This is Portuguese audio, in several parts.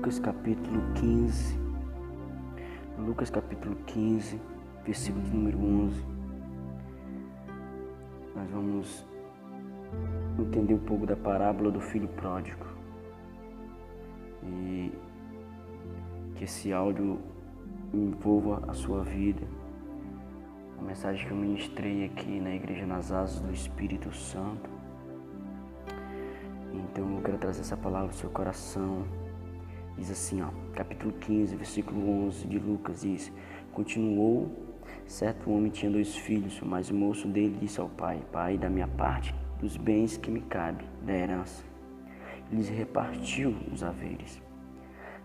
Lucas capítulo 15, versículo de número 11, nós vamos entender um pouco da parábola do filho pródigo e que esse áudio envolva a sua vida. A mensagem que eu ministrei aqui na Igreja nas Asas do Espírito Santo. Então eu quero trazer essa palavra ao seu coração. Diz assim, capítulo 15, versículo 11 de Lucas, diz: Continuou, certo homem tinha 2 filhos, mas o moço dele disse ao pai: Pai, da minha parte dos bens que me cabe, da herança. E lhes repartiu os haveres.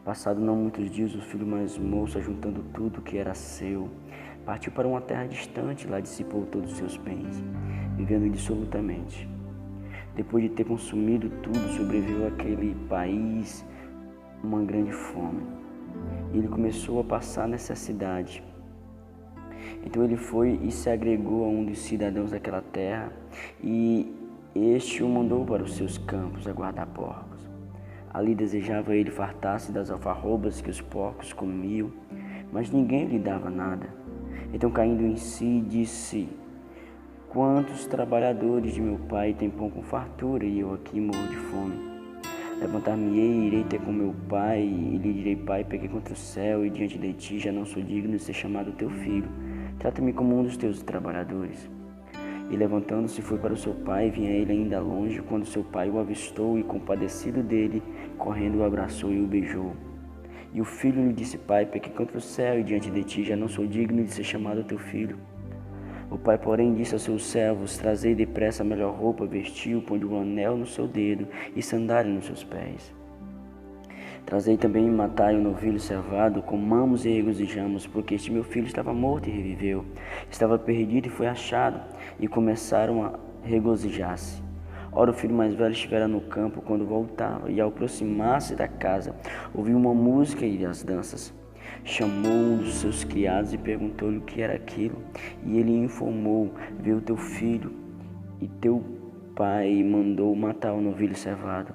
Passado não muitos dias, o filho mais moço, ajuntando tudo que era seu, partiu para uma terra distante, lá dissipou todos os seus bens, vivendo dissolutamente. Depois de ter consumido tudo, sobreviveu àquele país uma grande fome. Ele começou a passar necessidade. Então ele foi e se agregou a um dos cidadãos daquela terra, e este o mandou para os seus campos a guardar porcos. Ali desejava ele fartar-se das alfarrobas que os porcos comiam, mas ninguém lhe dava nada. Então, caindo em si, disse: Quantos trabalhadores de meu pai têm pão com fartura, e eu aqui morro de fome? Levantar-me-ei, irei ter com meu pai, e lhe direi: Pai, pequei contra o céu, e diante de ti já não sou digno de ser chamado teu filho. Trata-me como um dos teus trabalhadores. E levantando-se foi para o seu pai, vinha ele ainda longe, quando seu pai o avistou, e compadecido dele, correndo o abraçou e o beijou. E o filho lhe disse: Pai, pequei contra o céu, e diante de ti já não sou digno de ser chamado teu filho. O pai, porém, disse aos seus servos: Trazei depressa a melhor roupa, vestiu, ponde um anel no seu dedo e sandália nos seus pés. Trazei também e matai um novilho cevado, comamos e regozijamos, porque este meu filho estava morto e reviveu, estava perdido e foi achado, e começaram a regozijar-se. Ora, o filho mais velho estivera no campo quando voltava, e ao aproximar-se da casa, ouviu uma música e as danças. Chamou um dos seus criados e perguntou-lhe o que era aquilo, e ele informou: Veio teu filho, e teu pai mandou matar o novilho cevado,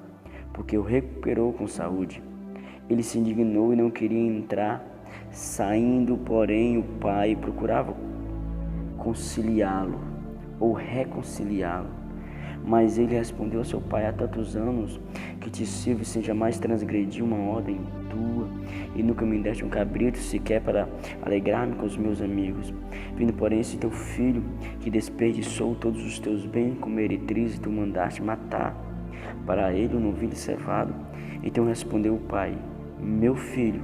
porque o recuperou com saúde. Ele se indignou e não queria entrar. Saindo, porém, o pai procurava conciliá-lo ou reconciliá-lo. Mas ele respondeu ao seu pai: Há tantos anos que te sirvo sem jamais transgredir uma ordem tua, e nunca me deste um cabrito sequer para alegrar-me com os meus amigos. Vindo, porém, esse teu filho, que desperdiçou todos os teus bens com meretrizes, tu mandaste matar para ele um novilho cevado. Então respondeu o pai: Meu filho,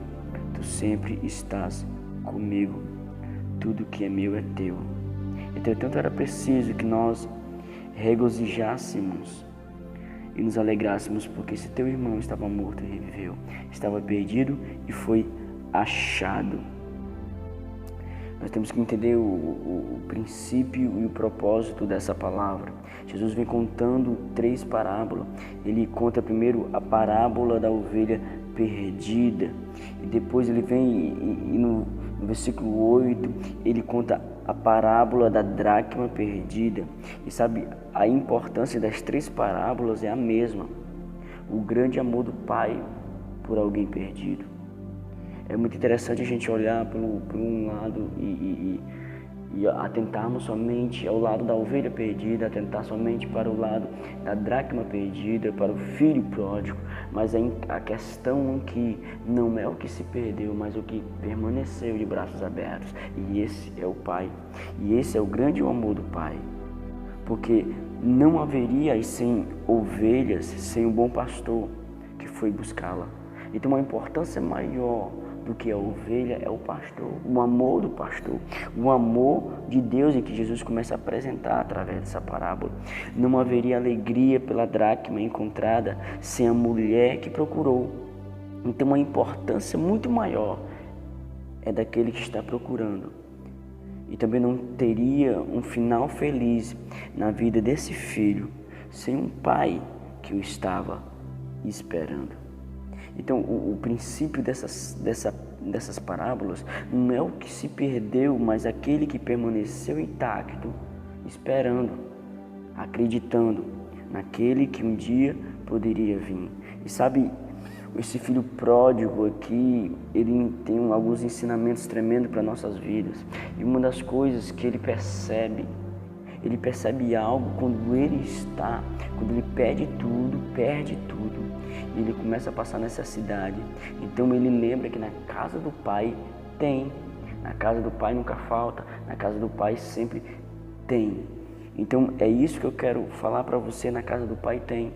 tu sempre estás comigo, tudo que é meu é teu. Entretanto, era preciso que nós regozijássemos e nos alegrássemos, porque esse teu irmão estava morto e reviveu, estava perdido e foi achado. Nós temos que entender o princípio e o propósito dessa palavra. Jesus vem contando 3 parábolas. Ele conta primeiro a parábola da ovelha perdida, e depois ele vem e no versículo 8 ele conta a parábola da dracma perdida. E sabe, a importância das 3 parábolas é a mesma: o grande amor do Pai por alguém perdido. É muito interessante a gente olhar por um lado e atentarmos somente ao lado da ovelha perdida, atentar somente para o lado da dracma perdida, para o filho pródigo. Mas a questão aqui não é o que se perdeu, mas o que permaneceu de braços abertos. E esse é o Pai. E esse é o grande amor do Pai. Porque não haveria sem ovelhas, sem um bom pastor que foi buscá-la. Então a importância maior do que a ovelha é o pastor, o amor do pastor, o amor de Deus, em que Jesus começa a apresentar através dessa parábola. Não haveria alegria pela dracma encontrada sem a mulher que procurou. Então a importância muito maior é daquele que está procurando. E também não teria um final feliz na vida desse filho sem um pai que o estava esperando. Então, o princípio dessas parábolas não é o que se perdeu, mas aquele que permaneceu intacto, esperando, acreditando naquele que um dia poderia vir. E sabe, esse filho pródigo aqui, ele tem alguns ensinamentos tremendos para nossas vidas. E uma das coisas que ele percebe algo quando ele perde tudo, e ele começa a passar necessidade. Então ele lembra que na casa do Pai tem, na casa do Pai nunca falta, na casa do Pai sempre tem. Então é isso que eu quero falar para você, na casa do Pai tem.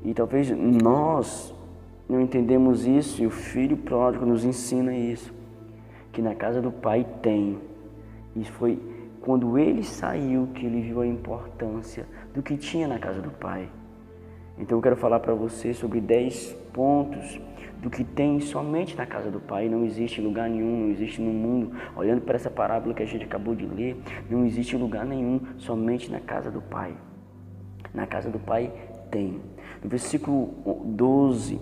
E talvez nós não entendemos isso, e o filho pródigo nos ensina isso, que na casa do Pai tem. E foi quando ele saiu que ele viu a importância do que tinha na casa do Pai. Então eu quero falar para você sobre 10 pontos do que tem somente na casa do Pai. Não existe lugar nenhum, não existe no mundo. Olhando para essa parábola que a gente acabou de ler, não existe lugar nenhum, somente na casa do Pai. Na casa do Pai tem. No versículo 12,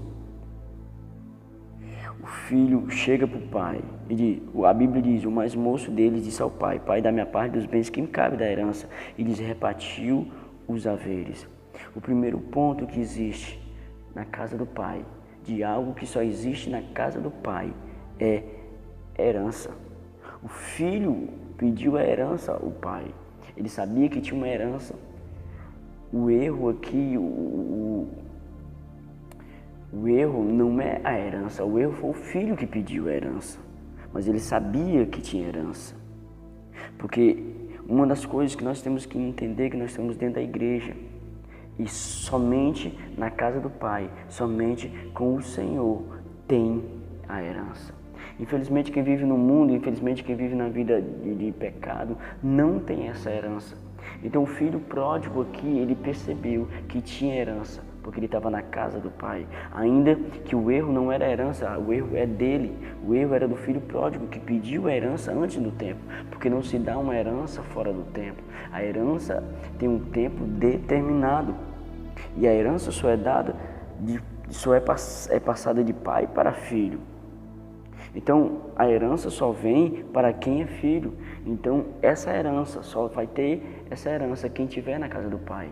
o filho chega para o pai, e a Bíblia diz: o mais moço deles disse ao pai: Pai, dá-me a parte dos bens que me cabe da herança. E lhes repartiu os haveres. O primeiro ponto que existe na casa do Pai, de algo que só existe na casa do Pai, é herança. O filho pediu a herança ao pai. Ele sabia que tinha uma herança. O erro aqui, o erro não é a herança, o erro foi o filho que pediu a herança. Mas ele sabia que tinha herança. Porque uma das coisas que nós temos que entender é que nós estamos dentro da igreja. E somente na casa do Pai, somente com o Senhor tem a herança. Infelizmente quem vive no mundo, infelizmente quem vive na vida de pecado, não tem essa herança. Então o filho pródigo aqui, ele percebeu que tinha herança, porque ele estava na casa do Pai. Ainda que o erro não era a herança, o erro é dele. O erro era do filho pródigo, que pediu a herança antes do tempo, porque não se dá uma herança fora do tempo. A herança tem um tempo determinado, e a herança só é dada, é passada de pai para filho. Então, a herança só vem para quem é filho. Então, essa herança, só vai ter essa herança quem estiver na casa do Pai.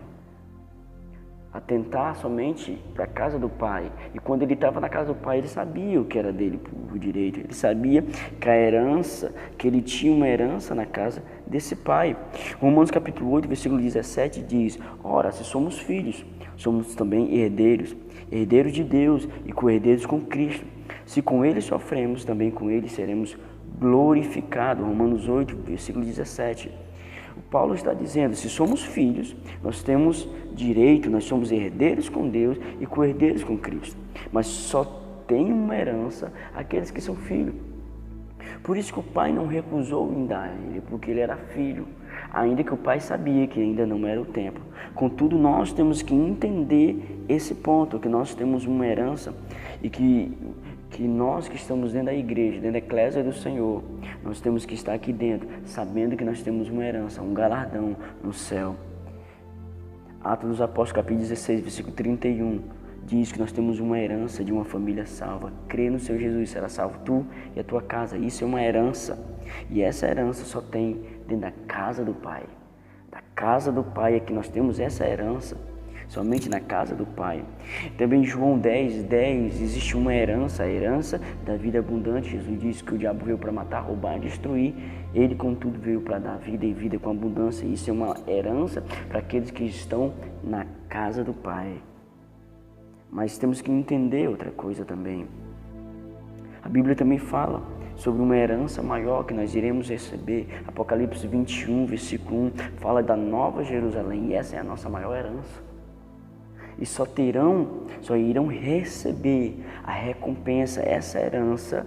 Atentar somente para a casa do Pai. E quando ele estava na casa do Pai, ele sabia o que era dele por direito. Ele sabia que a herança, que ele tinha uma herança na casa desse Pai. Romanos capítulo 8, versículo 17 diz: Ora, se somos filhos, somos também herdeiros, herdeiros de Deus e co-herdeiros com Cristo. Se com ele sofremos, também com ele seremos glorificados. Romanos 8, versículo 17. O Paulo está dizendo: se somos filhos, nós temos direito, nós somos herdeiros com Deus e co-herdeiros com Cristo. Mas só tem uma herança aqueles que são filhos. Por isso que o pai não recusou em dar a ele, porque ele era filho, ainda que o pai sabia que ainda não era o tempo. Contudo, nós temos que entender esse ponto, que nós temos uma herança e que nós que estamos dentro da igreja, dentro da eclésia do Senhor, nós temos que estar aqui dentro, sabendo que nós temos uma herança, um galardão no céu. Atos dos Apóstolos, capítulo 16, versículo 31, diz que nós temos uma herança de uma família salva. Crê no Senhor Jesus, será salvo tu e a tua casa. Isso é uma herança. E essa herança só tem dentro da casa do Pai. Da casa do Pai é que nós temos essa herança. Somente na casa do Pai. Também em João 10, existe uma herança, a herança da vida abundante. Jesus disse que o diabo veio para matar, roubar e destruir. Ele, contudo, veio para dar vida e vida com abundância. Isso é uma herança para aqueles que estão na casa do Pai. Mas temos que entender outra coisa também. A Bíblia também fala sobre uma herança maior que nós iremos receber. Apocalipse 21, versículo 1, fala da Nova Jerusalém. E essa é a nossa maior herança. E só irão receber a recompensa, essa herança,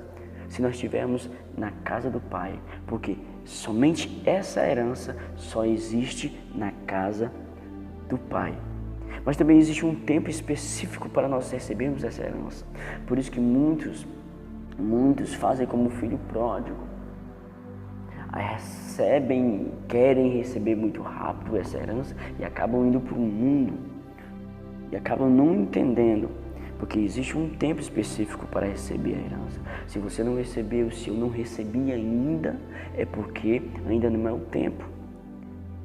se nós estivermos na casa do Pai. Porque somente essa herança só existe na casa do Pai. Mas também existe um tempo específico para nós recebermos essa herança. Por isso que muitos fazem como o filho pródigo. Querem receber muito rápido essa herança e acabam indo para o mundo. E acabam não entendendo, porque existe um tempo específico para receber a herança. Se você não recebeu, se eu não recebi ainda, é porque ainda não é o tempo.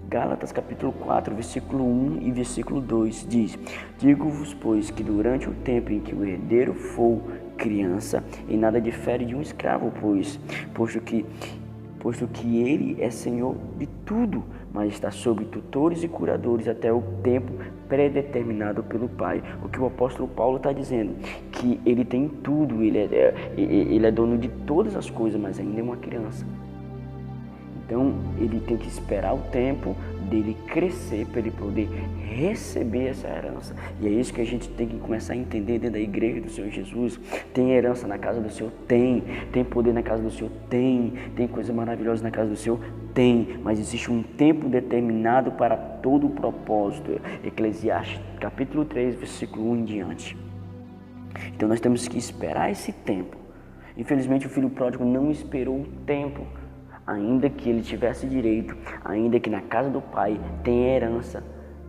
Gálatas capítulo 4, versículo 1 e versículo 2 diz: digo-vos, pois, que durante o tempo em que o herdeiro for criança, em nada difere de um escravo, posto que ele é senhor de tudo, mas está sob tutores e curadores até o tempo predeterminado pelo Pai. O que o apóstolo Paulo está dizendo, que ele tem tudo, ele é dono de todas as coisas, mas ainda é uma criança. Então, ele tem que esperar o tempo dele crescer para ele poder receber essa herança. E é isso que a gente tem que começar a entender dentro da igreja do Senhor Jesus. Tem herança na casa do Senhor? Tem poder na casa do Senhor? Tem coisa maravilhosa na casa do Senhor? Tem, mas existe um tempo determinado para todo o propósito. Eclesiastes capítulo 3, versículo 1 em diante. Então nós temos que esperar esse tempo. Infelizmente o filho pródigo não esperou o tempo. Ainda que ele tivesse direito, ainda que na casa do pai tenha herança,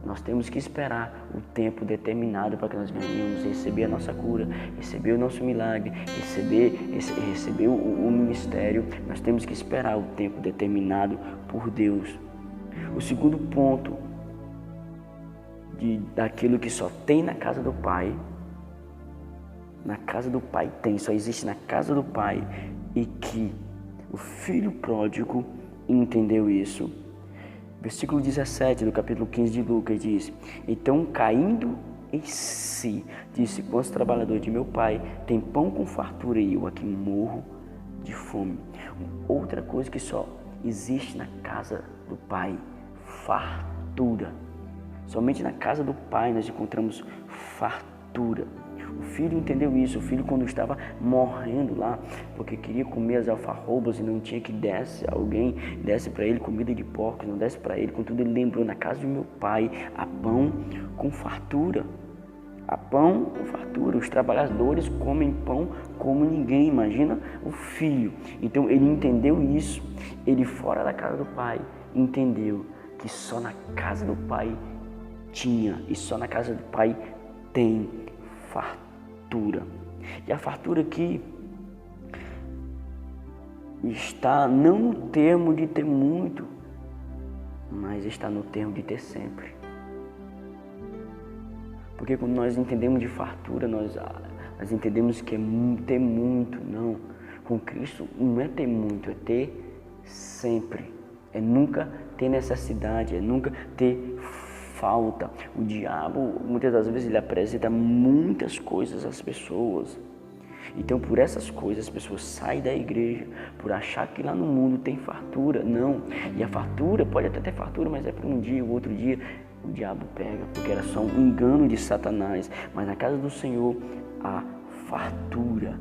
nós temos que esperar o tempo determinado para que nós venhamos receber a nossa cura, receber o nosso milagre, receber o ministério. Nós temos que esperar o tempo determinado por Deus. O segundo ponto daquilo que só tem na casa do pai, só existe na casa do pai, e que o filho pródigo entendeu isso. Versículo 17 do capítulo 15 de Lucas diz: então, caindo em si, disse: quantos trabalhadores de meu pai têm pão com fartura e eu aqui morro de fome. Outra coisa que só existe na casa do pai: fartura. Somente na casa do pai nós encontramos fartura. O filho entendeu isso. O filho, quando estava morrendo lá, porque queria comer as alfarrobas e não tinha que alguém desse para ele comida de porco, não desse para ele, contudo ele lembrou: na casa do meu pai há pão com fartura. Há pão com fartura. Os trabalhadores comem pão como ninguém. Imagina o filho. Então ele entendeu isso. Ele, fora da casa do pai, entendeu que só na casa do pai tinha, e só na casa do pai tem fartura. E a fartura aqui está não no termo de ter muito, mas está no termo de ter sempre. Porque quando nós entendemos de fartura, nós entendemos que é ter muito. Não, com Cristo não é ter muito, é ter sempre. É nunca ter necessidade, é nunca ter falta. O diabo, muitas das vezes, ele apresenta muitas coisas às pessoas. Então, por essas coisas, as pessoas saem da igreja por achar que lá no mundo tem fartura. Não. E a fartura, pode até ter fartura, mas é para um dia, o outro dia o diabo pega, porque era só um engano de Satanás. Mas na casa do Senhor, há fartura,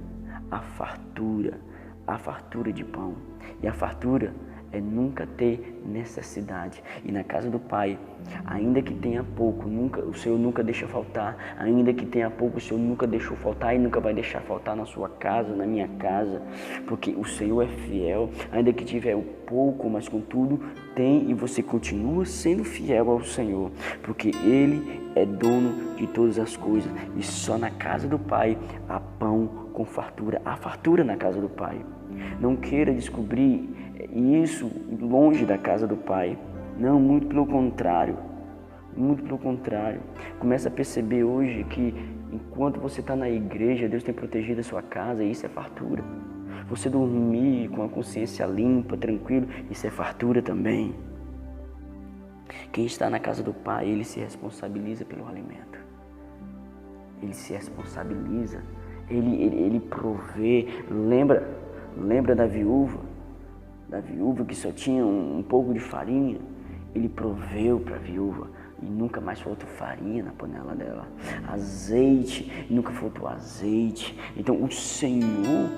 a fartura de pão. E a fartura é nunca ter necessidade. E na casa do Pai, ainda que tenha pouco, o Senhor nunca deixa faltar. Ainda que tenha pouco, o Senhor nunca deixou faltar e nunca vai deixar faltar na sua casa, na minha casa, porque o Senhor é fiel. Ainda que tiver o pouco, mas contudo tem, e você continua sendo fiel ao Senhor, porque Ele é dono de todas as coisas. E só na casa do Pai há pão com fartura. Há fartura na casa do Pai. Não queira descobrir isso longe da casa do Pai. Não, muito pelo contrário. Muito pelo contrário. Começa a perceber hoje que enquanto você está na igreja, Deus tem protegido a sua casa, e isso é fartura. Você dormir com a consciência limpa, tranquilo, isso é fartura também. Quem está na casa do Pai, ele se responsabiliza pelo alimento. Ele se responsabiliza. Ele provê. Lembra da viúva que só tinha um pouco de farinha? Ele proveu para a viúva e nunca mais faltou farinha na panela dela. Azeite, nunca faltou azeite. Então o Senhor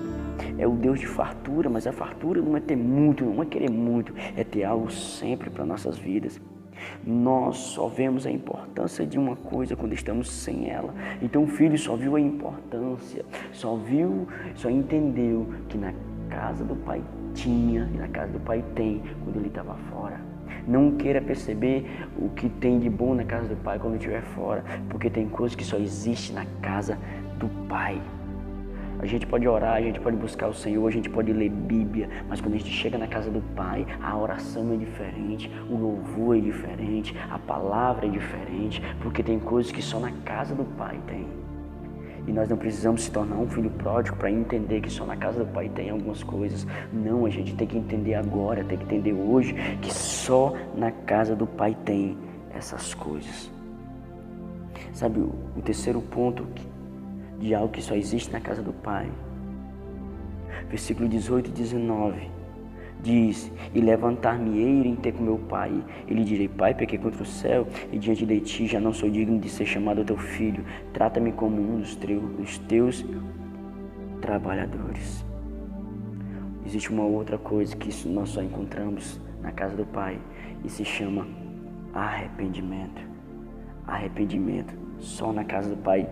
é o Deus de fartura, mas a fartura não é ter muito, não é querer muito, é ter algo sempre para nossas vidas. Nós só vemos a importância de uma coisa quando estamos sem ela. Então o filho só viu a importância, só entendeu que na casa do Pai tinha e na casa do Pai tem quando ele estava fora. Não queira perceber o que tem de bom na casa do Pai quando estiver fora, porque tem coisas que só existem na casa do Pai. A gente pode orar, a gente pode buscar o Senhor, a gente pode ler Bíblia, mas quando a gente chega na casa do Pai, a oração é diferente, o louvor é diferente, a palavra é diferente, porque tem coisas que só na casa do Pai tem. E nós não precisamos se tornar um filho pródigo para entender que só na casa do Pai tem algumas coisas. Não, a gente tem que entender agora, tem que entender hoje que só na casa do Pai tem essas coisas. Sabe, o terceiro ponto de algo que só existe na casa do Pai. Versículo 18 e 19 diz: E levantar-me-ei e ter com meu pai. E lhe direi: Pai, pequei contra o céu, e diante de ti já não sou digno de ser chamado teu filho. Trata-me como um dos teus trabalhadores. Existe uma outra coisa que nós só encontramos na casa do Pai, e se chama arrependimento. Arrependimento. Só na casa do Pai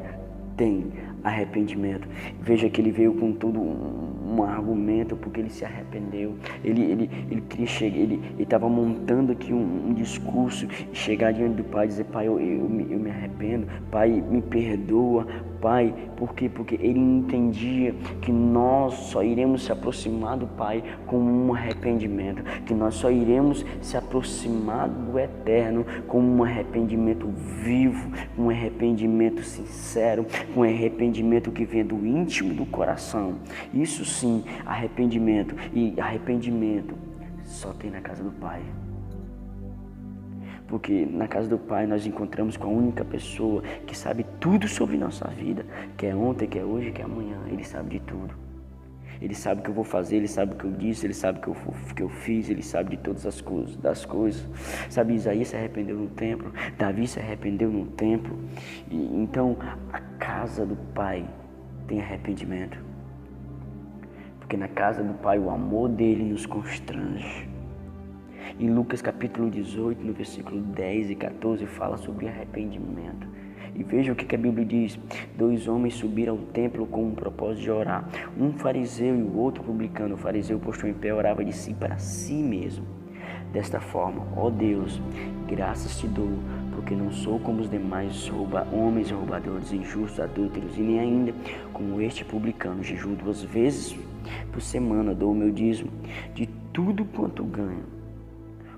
tem arrependimento. Veja que ele veio com todo um argumento porque ele se arrependeu. Ele queria chegar, ele estava montando aqui um discurso, chegar diante do Pai e dizer: Pai, eu me arrependo, Pai, me perdoa, Pai. Por quê? Porque ele entendia que nós só iremos se aproximar do Pai com um arrependimento, que nós só iremos se aproximar do Eterno com um arrependimento vivo, com um arrependimento sincero, com um arrependimento que vem do íntimo do coração. Isso sim, arrependimento. E arrependimento só tem na casa do Pai. Porque na casa do Pai nós encontramos com a única pessoa que sabe tudo sobre nossa vida, que é ontem, que é hoje, que é amanhã. Ele sabe de tudo. Ele sabe o que eu vou fazer, ele sabe o que eu disse, ele sabe o que eu fiz, ele sabe de todas as coisas. Sabe, Isaías se arrependeu no templo, Davi se arrependeu no templo. Então, a casa do Pai tem arrependimento. Porque na casa do Pai o amor dele nos constrange. Em Lucas capítulo 18, no versículo 10 e 14, fala sobre arrependimento. E veja o que a Bíblia diz: 2 homens subiram ao templo com um propósito de orar, um fariseu e o outro publicano. O fariseu, posto em pé, orava de si para si mesmo. Desta forma: ó Deus, graças te dou, porque não sou como os demais homens roubadores, injustos, adúlteros, e nem ainda como este publicano. Jejuo 2 vezes por semana, dou o meu dízimo de tudo quanto ganho.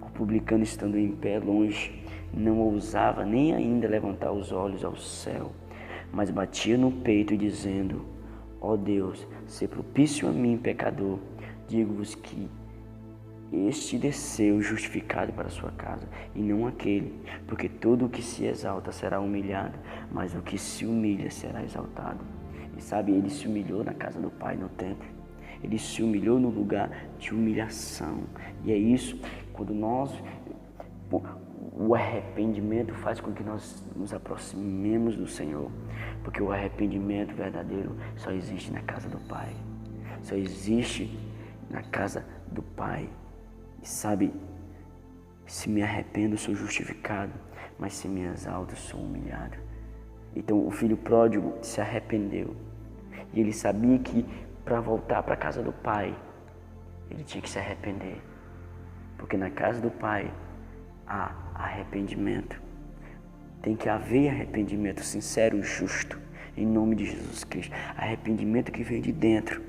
O publicano, estando em pé longe, não ousava nem ainda levantar os olhos ao céu, mas batia no peito dizendo: ó Deus, se propício a mim, pecador. Digo-vos que este desceu justificado para a sua casa, e não aquele, porque todo o que se exalta será humilhado, mas o que se humilha será exaltado. E sabe, ele se humilhou na casa do Pai, no templo. Ele se humilhou no lugar de humilhação. E é isso, quando o arrependimento faz com que nós nos aproximemos do Senhor, porque o arrependimento verdadeiro só existe na casa do Pai, só existe na casa do Pai. E sabe, se me arrependo, sou justificado, mas se me exalto, sou humilhado. Então o filho pródigo se arrependeu, e ele sabia que para voltar para a casa do Pai, ele tinha que se arrepender, porque na casa do Pai há arrependimento. Tem que haver arrependimento sincero e justo, em nome de Jesus Cristo. Arrependimento que vem de dentro,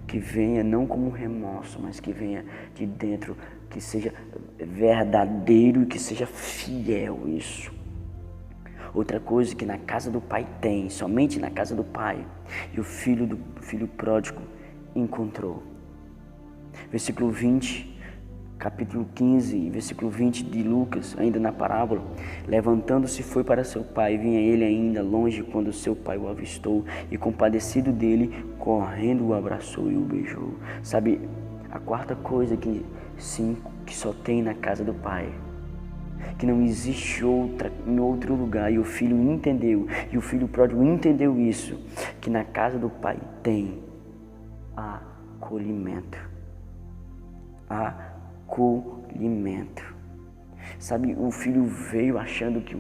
que venha não como um remorso, mas que venha de dentro, que seja verdadeiro e que seja fiel. Isso. Outra coisa que na casa do Pai tem, somente na casa do Pai, e o filho pródigo encontrou. Versículo 20, capítulo 15, versículo 20 de Lucas, ainda na parábola: levantando-se foi para seu pai, vinha ele ainda longe quando seu pai o avistou, e compadecido dele, correndo o abraçou e o beijou. Sabe, a quarta coisa que só tem na casa do Pai, que não existe em outro lugar, e o filho entendeu, e o filho pródigo entendeu isso, que na casa do Pai tem acolhimento. Acolhimento. Sabe, o filho veio achando que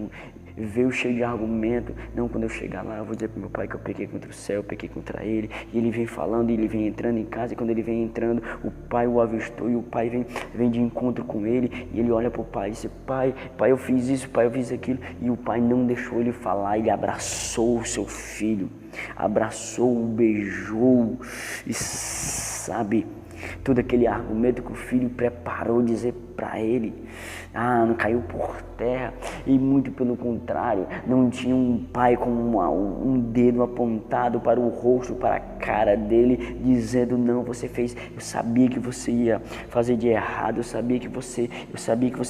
veio cheio de argumento. Não, quando eu chegar lá, eu vou dizer pro meu pai que eu pequei contra o céu, eu pequei contra ele. E ele vem falando, e ele vem entrando em casa, e quando ele vem entrando, o pai o avistou, e o pai vem de encontro com ele, e ele olha pro pai e diz: pai, eu fiz isso, pai, eu fiz aquilo. E o pai não deixou ele falar, ele abraçou o seu filho, abraçou, o beijou, e sabe, todo aquele argumento que o filho preparou dizer para ele, não caiu por terra. E muito pelo contrário, não tinha um pai com um dedo apontado para o rosto, para a cara dele, dizendo: não, você fez, eu sabia que você ia fazer de errado, eu sabia que você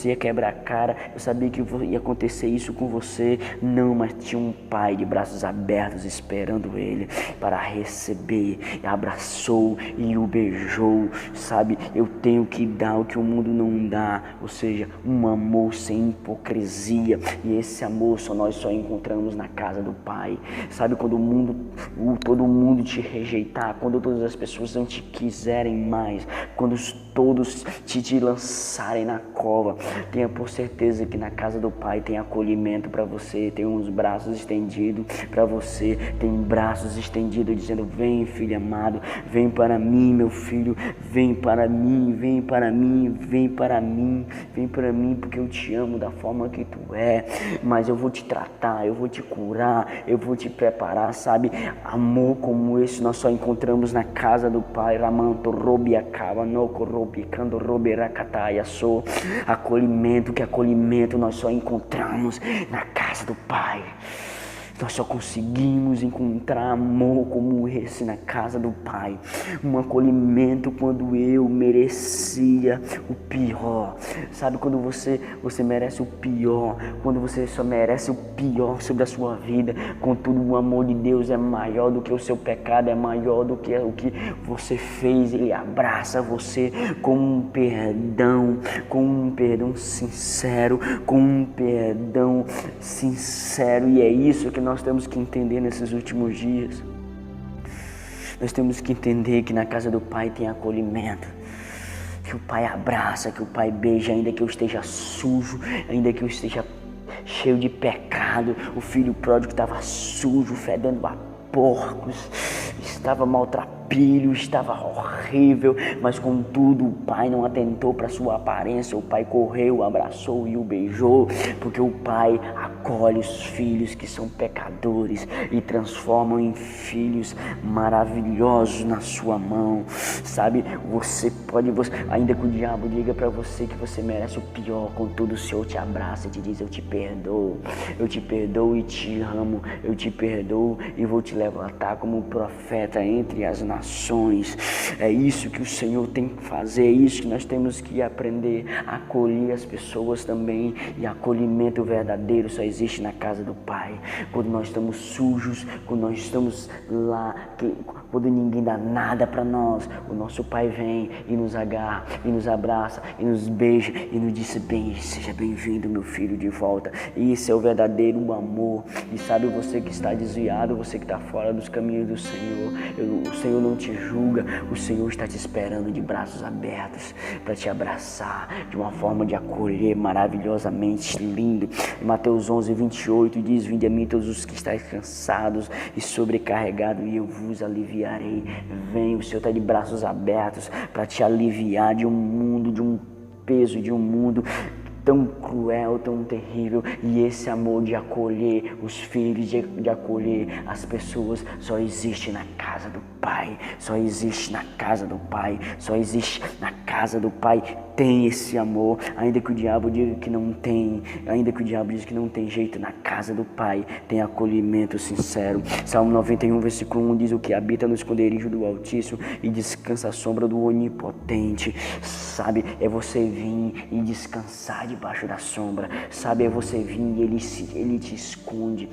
ia quebrar a cara, eu sabia que ia acontecer isso com você. Não, mas tinha um pai de braços abertos esperando ele para receber, e abraçou e o beijou. Sabe, eu tenho que dar o que o mundo não dá, ou seja, um amor sem hipocrisia, e esse amor nós só encontramos na casa do Pai. Sabe, quando todo mundo te rejeitar, quando todas as pessoas não te quiserem mais, quando todos te lançarem na cova, tenha por certeza que na casa do Pai tem acolhimento para você, tem uns braços estendidos para você, tem braços estendidos dizendo: vem, filho amado, vem para mim, meu filho, vem para mim, vem para mim, vem para mim, vem para mim, porque eu te amo da forma que tu é, mas eu vou te tratar, eu vou te curar, eu vou te preparar. Sabe, amor como esse nós só encontramos na casa do Pai. Ramanto robiacaba no corobicando roberacataia sou acolhimento nós só encontramos na casa do Pai. Nós só conseguimos encontrar amor como esse na casa do Pai. Um acolhimento quando eu merecia o pior. Sabe, quando você merece o pior, quando você só merece o pior sobre a sua vida, contudo o amor de Deus é maior do que o seu pecado, é maior do que o que você fez. Ele abraça você com um perdão sincero, e é isso que nós temos que entender nesses últimos dias. Nós temos que entender que na casa do Pai tem acolhimento, que o Pai abraça, que o Pai beija, ainda que eu esteja sujo, ainda que eu esteja cheio de pecado. O filho pródigo estava sujo, fedendo a porcos, estava maltrapilho, estava horrível, mas contudo o Pai não atentou para sua aparência. O Pai correu, abraçou e o beijou, porque o Pai acolhe os filhos que são pecadores e transformam em filhos maravilhosos na sua mão. Sabe, ainda que o diabo diga para você que você merece o pior, contudo o Senhor te abraça e te diz: eu te perdoo e te amo, eu te perdoo e vou te levantar como profeta entre as nações. É isso que o Senhor tem que fazer, é isso que nós temos que aprender, a acolher as pessoas também. E acolhimento verdadeiro só existe na casa do Pai. Quando nós estamos sujos, quando nós estamos lá, quando ninguém dá nada para nós, o nosso Pai vem e nos agarra, e nos abraça, e nos beija, e nos diz: seja bem-vindo, meu filho, de volta. E esse é o verdadeiro amor. E sabe, você que está desviado, você que está fora dos caminhos do Senhor, o Senhor não te julga, o Senhor está te esperando de braços abertos para te abraçar de uma forma de acolher maravilhosamente lindo. Mateus 11:28 diz: vinde a mim todos os que estáis cansados e sobrecarregados, e eu vos aliviarei. Vem, o Senhor está de braços abertos para te aliviar de um mundo, de um peso, de um mundo tão cruel, tão terrível. E esse amor de acolher os filhos, de acolher as pessoas, só existe na casa do Pai, só existe na casa do Pai, só existe na casa do Pai. Tem esse amor, ainda que o diabo diga que não tem, ainda que o diabo diga que não tem jeito, na casa do Pai tem acolhimento sincero. Salmo 91, versículo 1 diz: o que habita no esconderijo do Altíssimo e descansa à sombra do Onipotente. Sabe, é você vir e descansar debaixo da sombra. Sabe, é você vir e ele te esconde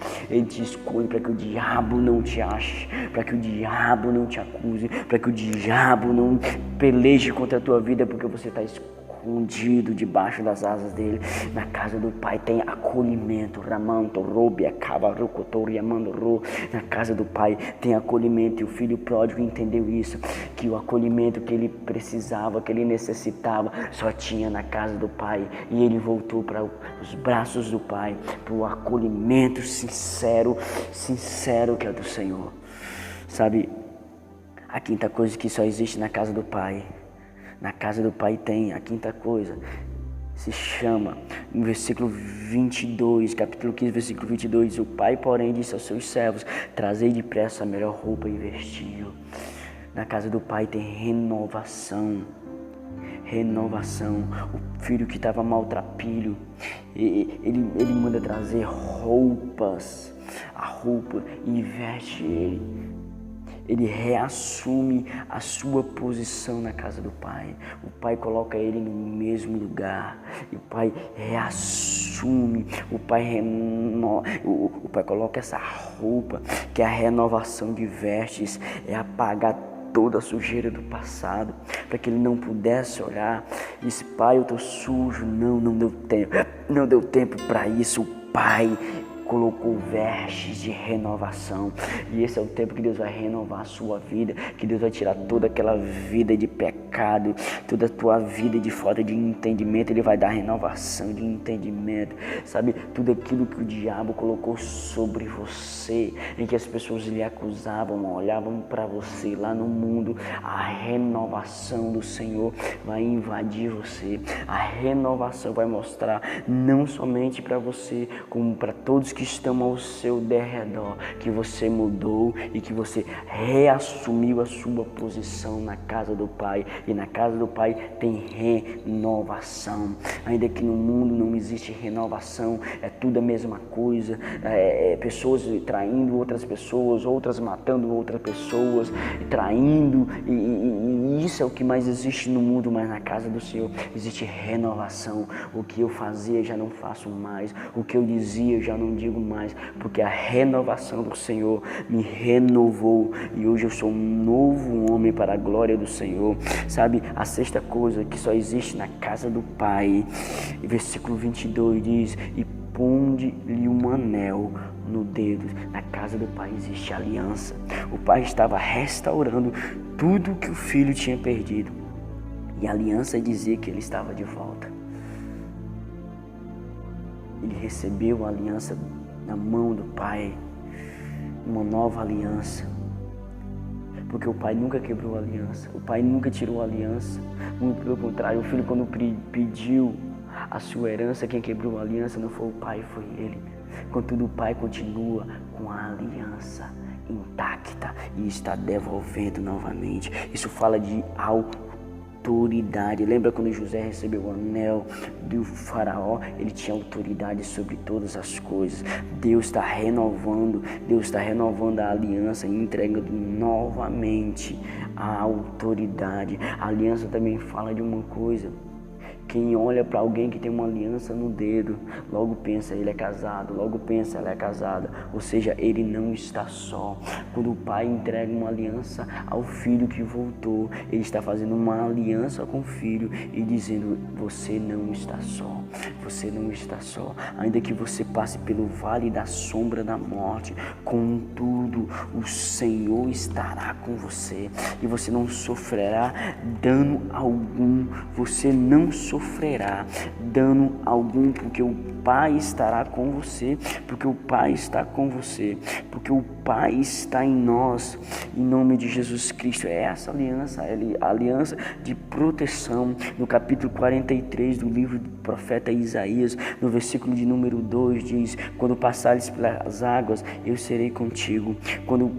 para que o diabo não te ache, para que o diabo não te acuse, para que o diabo não peleje contra a tua vida, porque você está escondido escondido debaixo das asas dele. Na casa do Pai tem acolhimento. Ramanto, Robia, Cavarucotori, Amandoro. Na casa do Pai tem acolhimento. E o filho pródigo entendeu isso, que o acolhimento que ele precisava, que ele necessitava, só tinha na casa do Pai. E ele voltou para os braços do Pai, para o acolhimento sincero que é do Senhor. Sabe, a quinta coisa que só existe na casa do Pai. Na casa do Pai tem a quinta coisa. Se chama, no versículo 22, capítulo 15, versículo 22, o Pai, porém, disse aos seus servos: trazei depressa a melhor roupa e vestiu. Na casa do Pai tem renovação. O filho que estava maltrapilho, ele manda trazer roupas, a roupa, e veste ele. Ele reassume a sua posição na casa do Pai. O Pai coloca ele no mesmo lugar. E o Pai reassume. O Pai coloca essa roupa, que é a renovação de vestes, é apagar toda a sujeira do passado, para que ele não pudesse olhar e disse: Pai, eu estou sujo. Não deu tempo para isso. O Pai colocou vestes de renovação, e esse é o tempo que Deus vai renovar a sua vida, que Deus vai tirar toda aquela vida de pecado, toda a tua vida de falta de entendimento. Ele vai dar renovação de entendimento, sabe, tudo aquilo que o diabo colocou sobre você, em que as pessoas lhe acusavam, olhavam para você lá no mundo, a renovação do Senhor vai invadir você. A renovação vai mostrar não somente para você, como para todos que estão ao seu derredor, que você mudou e que você reassumiu a sua posição na casa do Pai. E na casa do Pai tem renovação. Ainda que no mundo não existe renovação, é tudo a mesma coisa, pessoas traindo outras pessoas, outras matando outras pessoas, traindo, e isso é o que mais existe no mundo. Mas na casa do Senhor existe renovação. O que eu fazia já não faço mais, o que eu dizia já não digo mais, porque a renovação do Senhor me renovou e hoje eu sou um novo homem para a glória do Senhor. Sabe, a sexta coisa que só existe na casa do Pai, versículo 22 diz: e ponde-lhe um anel no dedo. Na casa do Pai existe aliança. O Pai estava restaurando tudo que o filho tinha perdido, e a aliança dizia que ele estava de volta. Ele recebeu a aliança na mão do Pai, uma nova aliança, porque o Pai nunca quebrou a aliança, o Pai nunca tirou a aliança, muito pelo contrário. O filho, quando pediu a sua herança, quem quebrou a aliança não foi o Pai, foi ele. Contudo, o Pai continua com a aliança intacta e está devolvendo novamente. Isso fala de autoridade. Lembra quando José recebeu o anel do faraó? Ele tinha autoridade sobre todas as coisas. Deus está renovando a aliança e entregando novamente a autoridade. A aliança também fala de uma coisa: quem olha para alguém que tem uma aliança no dedo, logo pensa ele é casado, logo pensa ela é casada, ou seja, ele não está só. Quando o Pai entrega uma aliança ao filho que voltou, ele está fazendo uma aliança com o filho e dizendo: você não está só, você não está só. Ainda que você passe pelo vale da sombra da morte, contudo o Senhor estará com você e você não sofrerá dano algum. Você não sofrerá dano algum, porque o Pai estará com você, porque o Pai está com você, porque o Pai está em nós, em nome de Jesus Cristo. É essa aliança, a aliança de proteção. No capítulo 43 do livro do profeta Isaías, no versículo de número 2 diz: quando passares pelas águas, eu serei contigo, quando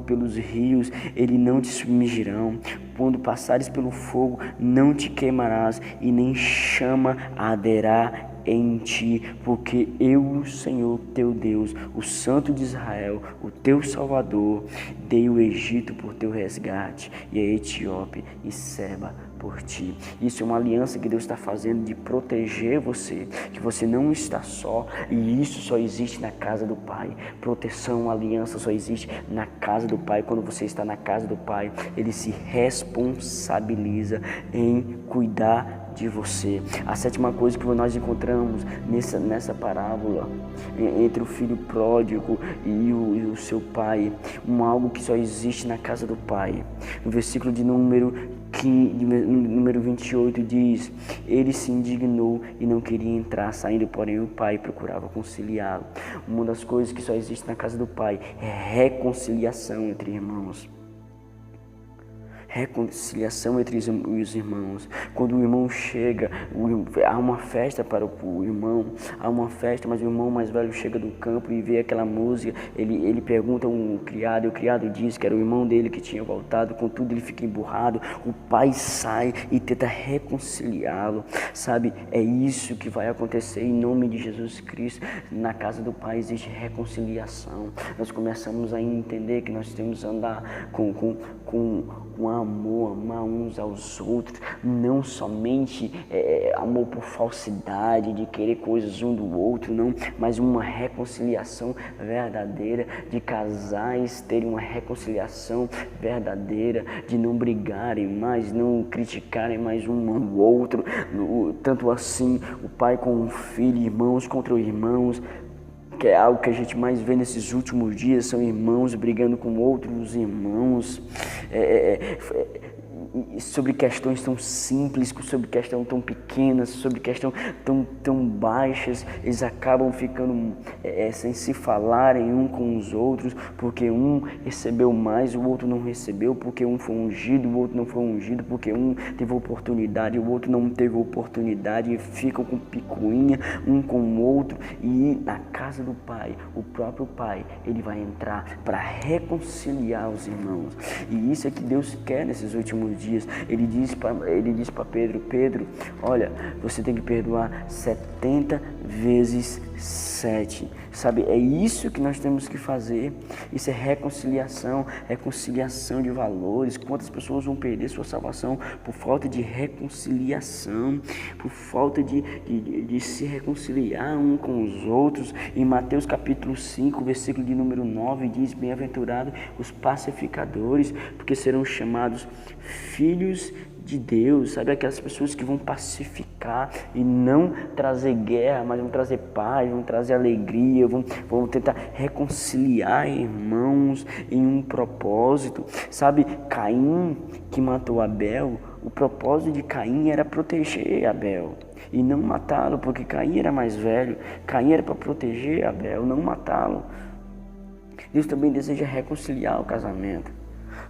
pelos rios, eles não te submergirão, quando passares pelo fogo, não te queimarás, e nem chama arderá em ti, porque eu, o Senhor teu Deus, o Santo de Israel, o teu Salvador, dei o Egito por teu resgate, e a Etiópia e Seba por ti. Isso é uma aliança que Deus está fazendo de proteger você, que você não está só, e isso só existe na casa do Pai. Proteção, aliança só existe na casa do Pai. Quando você está na casa do Pai, Ele se responsabiliza em cuidar de você. A sétima coisa que nós encontramos nessa parábola, entre o filho pródigo e o seu pai, algo que só existe na casa do pai. No versículo de número 28 diz: ele se indignou e não queria entrar, saindo, porém o pai procurava conciliá-lo. Uma das coisas que só existe na casa do pai é reconciliação entre irmãos. Reconciliação entre os irmãos. Quando o irmão chega, há uma festa para o irmão, há uma festa, mas o irmão mais velho chega do campo e vê aquela música, ele pergunta a um criado, e o criado diz que era o irmão dele que tinha voltado, contudo ele fica emburrado, o pai sai e tenta reconciliá-lo, sabe? É isso que vai acontecer em nome de Jesus Cristo. Na casa do pai existe reconciliação. Nós começamos a entender que nós temos que andar com amor, amar uns aos outros, não somente amor por falsidade, de querer coisas um do outro, não, mas uma reconciliação verdadeira, de casais terem uma reconciliação verdadeira, de não brigarem mais, não criticarem mais um ao outro, tanto assim o pai com o filho, irmãos contra irmãos, que é algo que a gente mais vê nesses últimos dias, são irmãos brigando com outros irmãos, sobre questões tão simples, sobre questões tão pequenas, sobre questões tão baixas. Eles acabam ficando sem se falarem um com os outros, porque um recebeu mais, o outro não recebeu, porque um foi ungido, o outro não foi ungido, porque um teve oportunidade, o outro não teve oportunidade, e ficam com picuinha um com o outro. E na casa do pai, o próprio pai, ele vai entrar para reconciliar os irmãos. E isso é que Deus quer nesses últimos dias. Ele diz para Pedro, olha, você tem que perdoar 70 vezes 7. Sabe, é isso que nós temos que fazer. Isso é reconciliação de valores. Quantas pessoas vão perder sua salvação por falta de reconciliação, por falta de se reconciliar um com os outros? Em Mateus capítulo 5, versículo de número 9, diz: bem-aventurados os pacificadores, porque serão chamados filhos de Deus. Sabe, aquelas pessoas que vão pacificar e não trazer guerra, mas vão trazer paz, vão trazer alegria, vão tentar reconciliar irmãos em um propósito. Sabe, Caim, que matou Abel, o propósito de Caim era proteger Abel e não matá-lo, porque Caim era mais velho. Caim era para proteger Abel, não matá-lo. Deus também deseja reconciliar o casamento.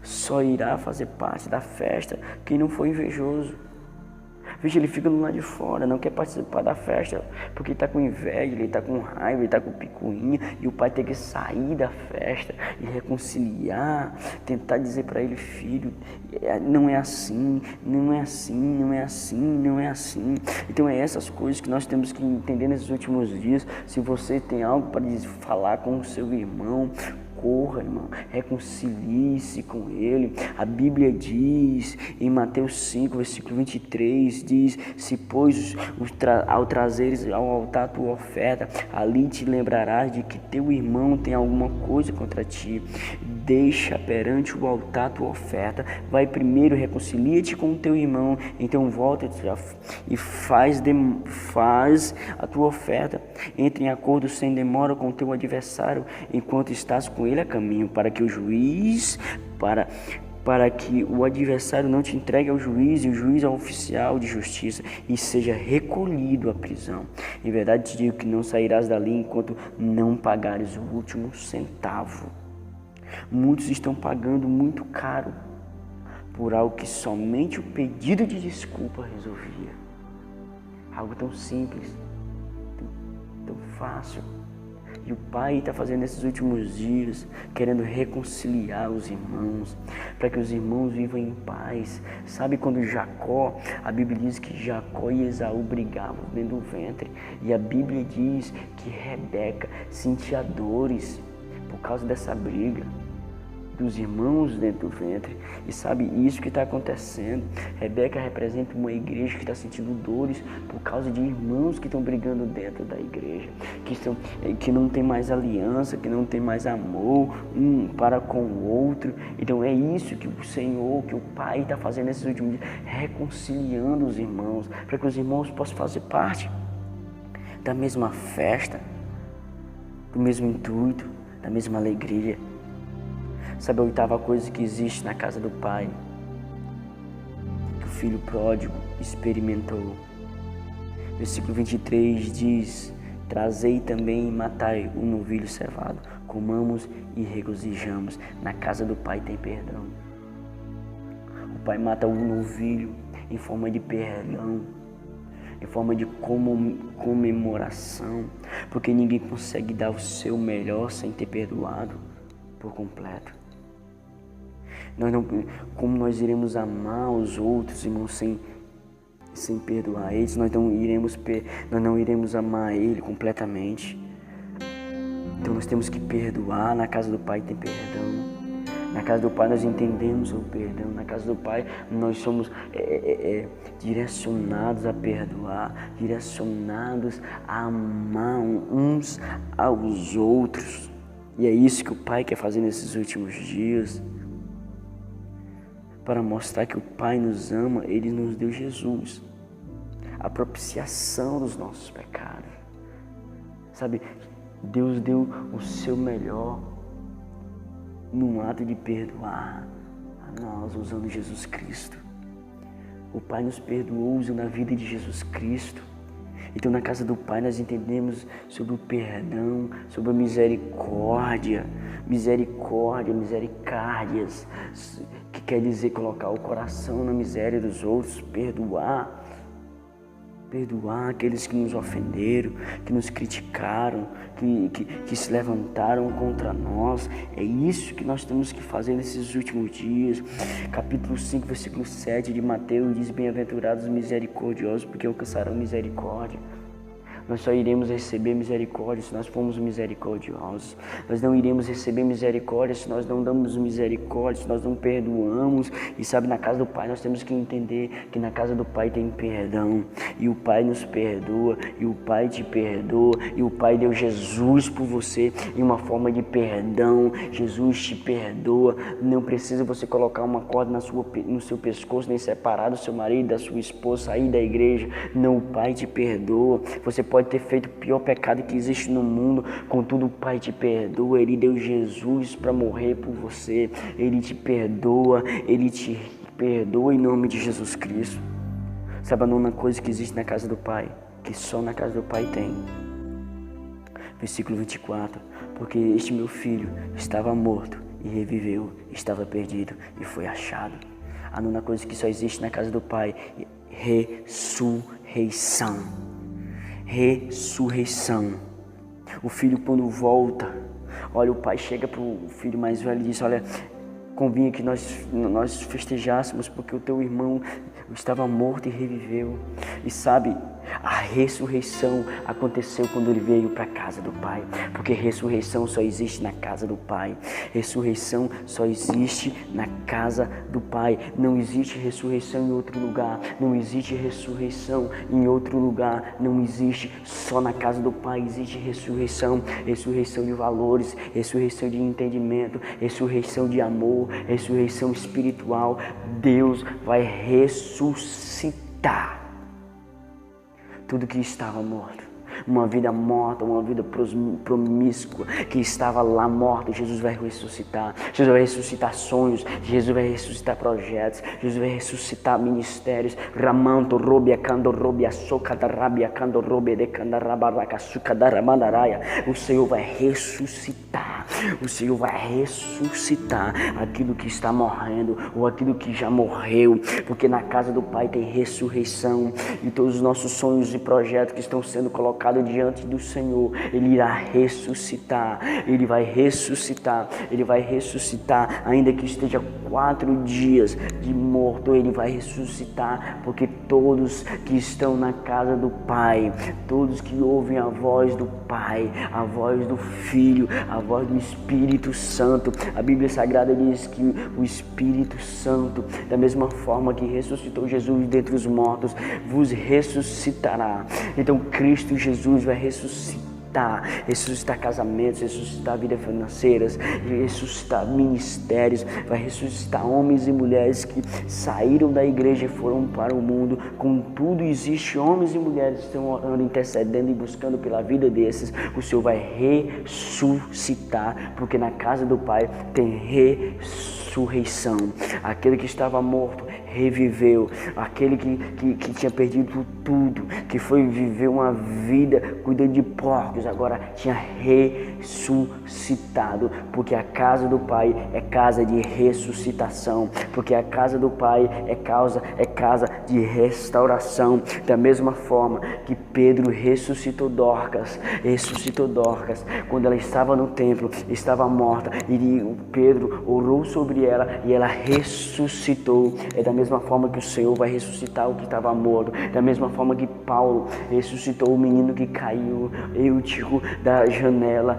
Só irá fazer parte da festa quem não for invejoso. Veja, ele fica do lado de fora, não quer participar da festa, porque ele está com inveja, ele está com raiva, ele está com picuinha, e o pai tem que sair da festa e reconciliar, tentar dizer para ele: filho, não é assim, não é assim, não é assim, não é assim. Então é essas coisas que nós temos que entender nesses últimos dias. Se você tem algo para falar com o seu irmão, corra, irmão, reconcilie-se com ele. A Bíblia diz em Mateus 5, versículo 23, diz: se pois ao trazeres ao altar tua oferta, ali te lembrarás de que teu irmão tem alguma coisa contra ti. Deixa perante o altar tua oferta, vai primeiro, reconcilia-te com o teu irmão, então volta e faz a tua oferta. Entre em acordo sem demora com o teu adversário, enquanto estás com ele a caminho, para que o adversário não te entregue ao juiz, e o juiz ao oficial de justiça, e seja recolhido à prisão. Em verdade te digo que não sairás dali enquanto não pagares o último centavo. Muitos estão pagando muito caro por algo que somente o pedido de desculpa resolvia. Algo tão simples, tão fácil. E o pai está fazendo nesses últimos dias, querendo reconciliar os irmãos, para que os irmãos vivam em paz. Sabe, quando Jacó, a Bíblia diz que Jacó e Esaú brigavam dentro do ventre, e a Bíblia diz que Rebeca sentia dores por causa dessa briga. dos irmãos dentro do ventre. E sabe, isso que está acontecendo. Rebeca representa uma igreja que está sentindo dores por causa de irmãos que estão brigando dentro da igreja, que não tem mais aliança, que não tem mais amor um para com o outro. Então é isso que o Senhor, que o Pai está fazendo nesses últimos dias, reconciliando os irmãos, para que os irmãos possam fazer parte da mesma festa, do mesmo intuito, da mesma alegria. Sabe a oitava coisa que existe na casa do Pai, que o filho pródigo experimentou? Versículo 23 diz: trazei também e matai o novilho cevado, comamos e regozijamos. Na casa do Pai tem perdão. O Pai mata o novilho em forma de perdão, em forma de comemoração, porque ninguém consegue dar o seu melhor sem ter perdoado por completo. Como nós iremos amar os outros, irmãos, sem perdoar eles? Nós não iremos amar ele completamente. Então nós temos que perdoar. Na casa do Pai tem perdão. Na casa do Pai nós entendemos o perdão. Na casa do Pai nós somos direcionados a perdoar, direcionados a amar uns aos outros. E é isso que o Pai quer fazer nesses últimos dias. Para mostrar que o Pai nos ama, Ele nos deu Jesus, a propiciação dos nossos pecados. Sabe, Deus deu o seu melhor num ato de perdoar a nós, usando Jesus Cristo. O Pai nos perdoou usando a vida de Jesus Cristo. Então, na casa do Pai, nós entendemos sobre o perdão, sobre a misericórdia, misericárdias, que quer dizer colocar o coração na miséria dos outros, perdoar aqueles que nos ofenderam, que nos criticaram, que se levantaram contra nós. É isso que nós temos que fazer nesses últimos dias. Capítulo 5, versículo 7 de Mateus diz: bem-aventurados os misericordiosos, porque alcançarão misericórdia. Nós só iremos receber misericórdia se nós formos misericordiosos. Nós não iremos receber misericórdia se nós não damos misericórdia, se nós não perdoamos. E sabe, na casa do Pai nós temos que entender que na casa do Pai tem perdão. E o Pai nos perdoa, e o Pai te perdoa, e o Pai deu Jesus por você em uma forma de perdão. Jesus te perdoa. Não precisa você colocar uma corda no seu pescoço, nem separar do seu marido, da sua esposa, sair da igreja. Não, o Pai te perdoa. Você pode ter feito o pior pecado que existe no mundo, contudo o Pai te perdoa. Ele deu Jesus para morrer por você. Ele te perdoa em nome de Jesus Cristo. Sabe a nona coisa que existe na casa do Pai, que só na casa do Pai tem? Versículo 24: porque este meu filho estava morto e reviveu, estava perdido e foi achado. A nona coisa que só existe na casa do Pai: ressurreição. Ressurreição. O filho, quando volta, olha, o pai chega para o filho mais velho e diz: olha, convinha que nós festejássemos, porque o teu irmão estava morto e reviveu. E sabe, a ressurreição aconteceu quando ele veio para a casa do Pai, porque ressurreição só existe na casa do Pai. Ressurreição só existe na casa do Pai. Não existe ressurreição em outro lugar. Não existe ressurreição em outro lugar. Não existe. Só na casa do Pai existe ressurreição. Ressurreição de valores, ressurreição de entendimento, ressurreição de amor, ressurreição espiritual. Deus vai ressuscitar tudo que estava morto. Uma vida morta, uma vida promíscua, que estava lá morta, Jesus vai ressuscitar. Jesus vai ressuscitar sonhos, Jesus vai ressuscitar projetos, Jesus vai ressuscitar ministérios. Ramanto robia cando robia soca da rabia cando robia de candarabaraca suca da ramandaraia. O Senhor vai ressuscitar. O Senhor vai ressuscitar aquilo que está morrendo ou aquilo que já morreu, porque na casa do Pai tem ressurreição, e todos os nossos sonhos e projetos que estão sendo colocados colocado diante do Senhor, Ele irá ressuscitar, Ele vai ressuscitar, Ele vai ressuscitar, ainda que esteja 4 dias de morto, Ele vai ressuscitar, porque todos que estão na casa do Pai, todos que ouvem a voz do Pai, a voz do Filho, a voz do Espírito Santo, a Bíblia Sagrada diz que o Espírito Santo, da mesma forma que ressuscitou Jesus dentre os mortos, vos ressuscitará. Então Cristo Jesus vai ressuscitar casamentos, ressuscitar vidas financeiras, ressuscitar ministérios, vai ressuscitar homens e mulheres que saíram da igreja e foram para o mundo. Contudo, existe homens e mulheres que estão orando, intercedendo e buscando pela vida desses. O Senhor vai ressuscitar, porque na casa do Pai tem ressurreição. Aquele que estava morto reviveu, aquele que tinha perdido tudo, que foi viver uma vida cuidando de porcos, agora tinha ressuscitado, porque a casa do Pai é casa de ressuscitação, porque a casa do Pai é casa de restauração. Da mesma forma que Pedro ressuscitou Dorcas, quando ela estava no templo, estava morta, e Pedro orou sobre ela e ela ressuscitou. É da mesma forma que o Senhor vai ressuscitar o que estava morto, da mesma forma que Paulo ressuscitou o menino que caiu, Eutico, da janela.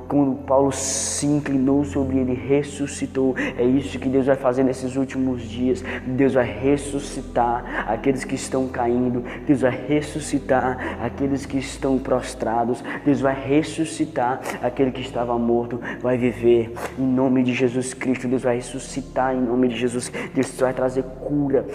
Quando Paulo se inclinou sobre ele, ressuscitou. É isso que Deus vai fazer nesses últimos dias. Deus vai ressuscitar aqueles que estão caindo, Deus vai ressuscitar aqueles que estão prostrados, Deus vai ressuscitar aquele que estava morto, vai viver em nome de Jesus Cristo. Deus vai ressuscitar em nome de Jesus. Deus vai trazer cura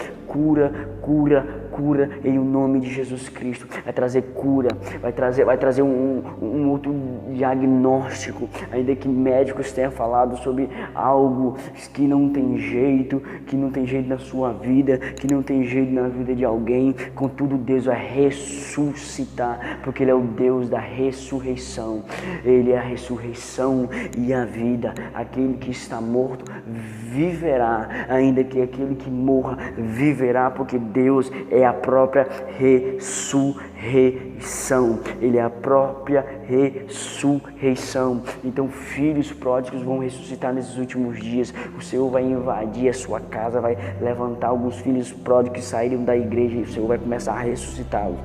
em nome de Jesus Cristo. Vai trazer cura, vai trazer um outro diagnóstico, ainda que médicos tenham falado sobre algo que não tem jeito na sua vida, que não tem jeito na vida de alguém. Contudo, Deus vai ressuscitar, porque Ele é o Deus da ressurreição. Ele é a ressurreição e a vida. Aquele que está morto viverá, ainda que aquele que morra viverá, porque Deus é a própria ressurreição. Ele é a própria ressurreição. Então, filhos pródigos vão ressuscitar nesses últimos dias. O Senhor vai invadir a sua casa, vai levantar alguns filhos pródigos que saíram da igreja, e o Senhor vai começar a ressuscitá-los.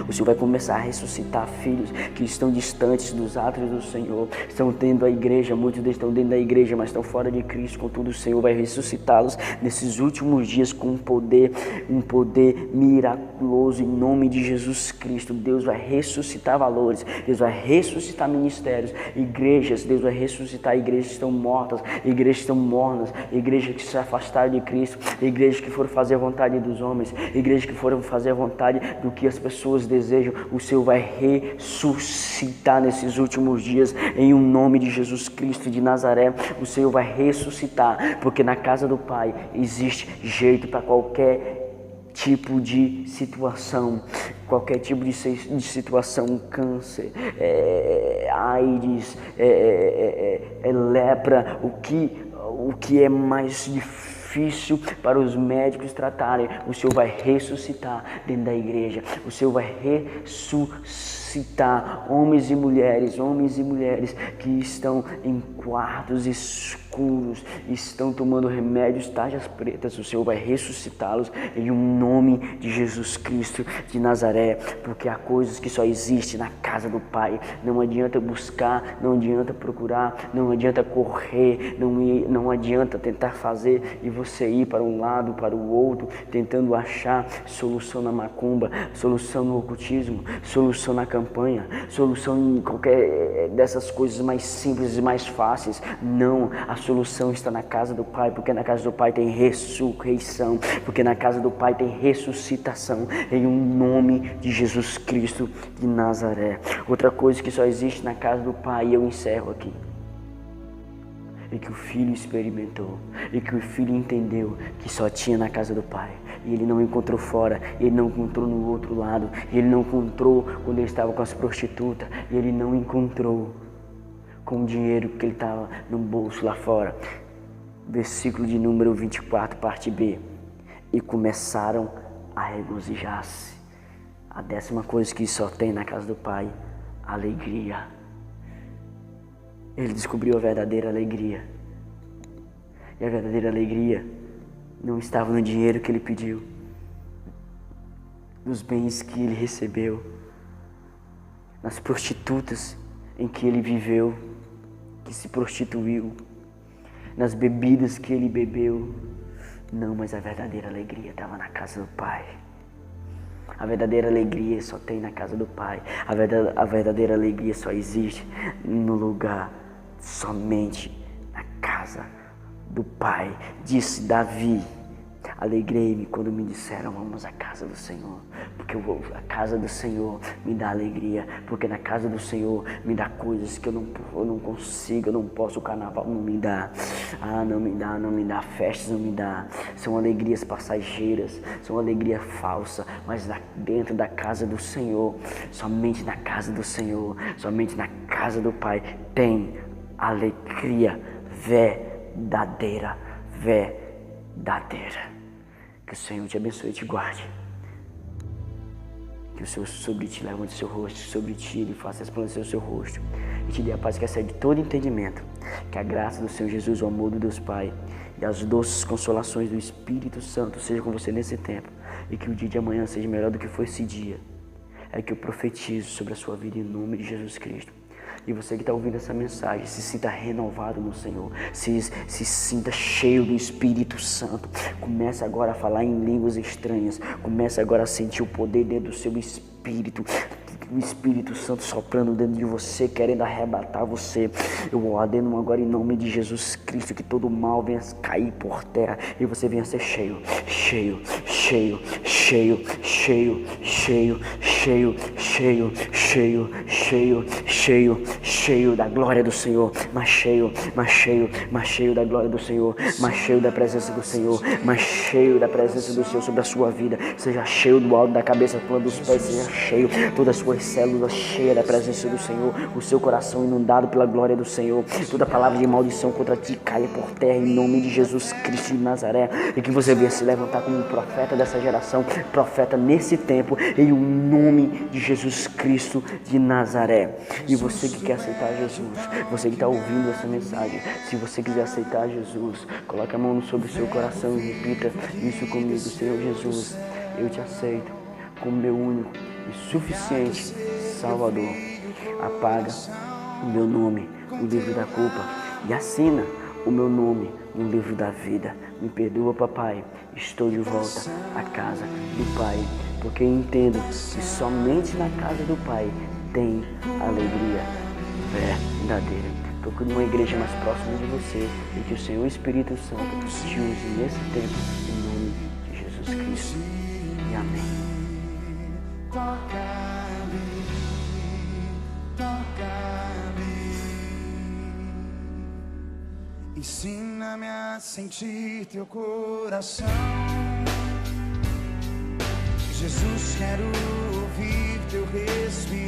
O Senhor vai começar a ressuscitar filhos que estão distantes dos átrios do Senhor, estão dentro da igreja, muitos deles estão dentro da igreja, mas estão fora de Cristo. Contudo, o Senhor vai ressuscitá-los nesses últimos dias com um poder miraculoso em nome de Jesus Cristo. Deus vai ressuscitar valores, Deus vai ressuscitar ministérios, igrejas. Deus vai ressuscitar igrejas que estão mortas, igrejas que estão mornas, igrejas que se afastaram de Cristo, igrejas que foram fazer a vontade dos homens, igrejas que foram fazer a vontade do que as pessoas desejam. O Senhor vai ressuscitar nesses últimos dias em nome de Jesus Cristo de Nazaré. O Senhor vai ressuscitar, porque na casa do Pai existe jeito para qualquer tipo de situação, câncer, AIDS, lepra, o que é mais difícil para os médicos tratarem. O Senhor vai ressuscitar dentro da igreja. O Senhor vai ressuscitar homens e mulheres que estão em quartos escuros, estão tomando remédios, tarjas pretas. O Senhor vai ressuscitá-los em nome de Jesus Cristo de Nazaré, porque há coisas que só existem na casa do Pai. Não adianta buscar, não adianta procurar, não adianta correr, não adianta tentar fazer e você ir para um lado, para o outro, tentando achar solução na macumba, solução no ocultismo, solução na campanha, solução em qualquer dessas coisas mais simples e mais fáceis. Não, a solução está na casa do Pai, porque na casa do Pai tem ressurreição, porque na casa do Pai tem ressuscitação, em nome de Jesus Cristo de Nazaré. Outra coisa que só existe na casa do Pai, e eu encerro aqui, e que o Filho experimentou, e que o Filho entendeu que só tinha na casa do Pai, e ele não encontrou fora, ele não encontrou no outro lado, ele não encontrou quando ele estava com as prostitutas, e ele não encontrou com o dinheiro que ele estava no bolso lá fora. Versículo de número 24, parte B. E começaram a regozijar-se. A 10ª coisa que só tem na casa do Pai, alegria. Ele descobriu a verdadeira alegria. E a verdadeira alegria não estava no dinheiro que ele pediu, nos bens que ele recebeu, nas prostitutas em que ele viveu, que se prostituiu, nas bebidas que ele bebeu. Não, mas a verdadeira alegria estava na casa do Pai. A verdadeira alegria só tem na casa do Pai. A verdadeira alegria só existe no lugar, somente na casa do Pai. Disse Davi: alegrei-me quando me disseram vamos à casa do Senhor, porque a casa do Senhor me dá alegria, porque na casa do Senhor me dá coisas que eu não consigo, eu não posso, o carnaval não me dá, não me dá, festas não me dá, são alegrias passageiras, são alegria falsa, mas dentro da casa do Senhor, somente na casa do Senhor, somente na casa do Pai tem alegria verdadeira. Que o Senhor te abençoe e te guarde. Que o Senhor sobre ti levante o seu rosto, sobre ti Ele faça resplandecer o seu rosto e te dê a paz que excede todo entendimento. Que a graça do Senhor Jesus, o amor do Deus Pai e as doces consolações do Espírito Santo sejam com você nesse tempo. E que o dia de amanhã seja melhor do que foi esse dia. É que eu profetizo sobre a sua vida em nome de Jesus Cristo. E você que está ouvindo essa mensagem, se sinta renovado no Senhor, se sinta cheio do Espírito Santo. Comece agora a falar em línguas estranhas, comece agora a sentir o poder dentro do seu espírito. O Espírito Santo soprando dentro de você, querendo arrebatar você. Eu ordeno agora em nome de Jesus Cristo que todo mal venha cair por terra e você venha ser cheio da glória do Senhor, mais cheio da glória do Senhor, mais cheio da presença do Senhor, mais cheio da presença do Senhor sobre a sua vida. Seja cheio do alto da cabeça, plano dos pés, seja cheio, todas as suas células cheias da presença do Senhor, o seu coração inundado pela glória do Senhor. Toda palavra de maldição contra ti caia por terra em nome de Jesus Cristo de Nazaré, e que você venha se levantar como um profeta dessa geração, profeta nesse tempo, em nome de Jesus Cristo de Nazaré. E você que quer aceitar Jesus, você que está ouvindo essa mensagem, se você quiser aceitar Jesus, coloque a mão sobre o seu coração e repita isso comigo: Senhor Jesus, eu te aceito como meu único e suficiente Salvador. Apaga o meu nome no livro da culpa e assina o meu nome no livro da vida. Me perdoa, papai, estou de volta à casa do Pai, porque entendo que somente na casa do Pai tem alegria verdadeira. Procure uma igreja mais próxima de você e que o Senhor Espírito Santo te use nesse tempo, em nome de Jesus Cristo. E amém. Ensina-me a sentir teu coração. Jesus, quero ouvir teu respirar.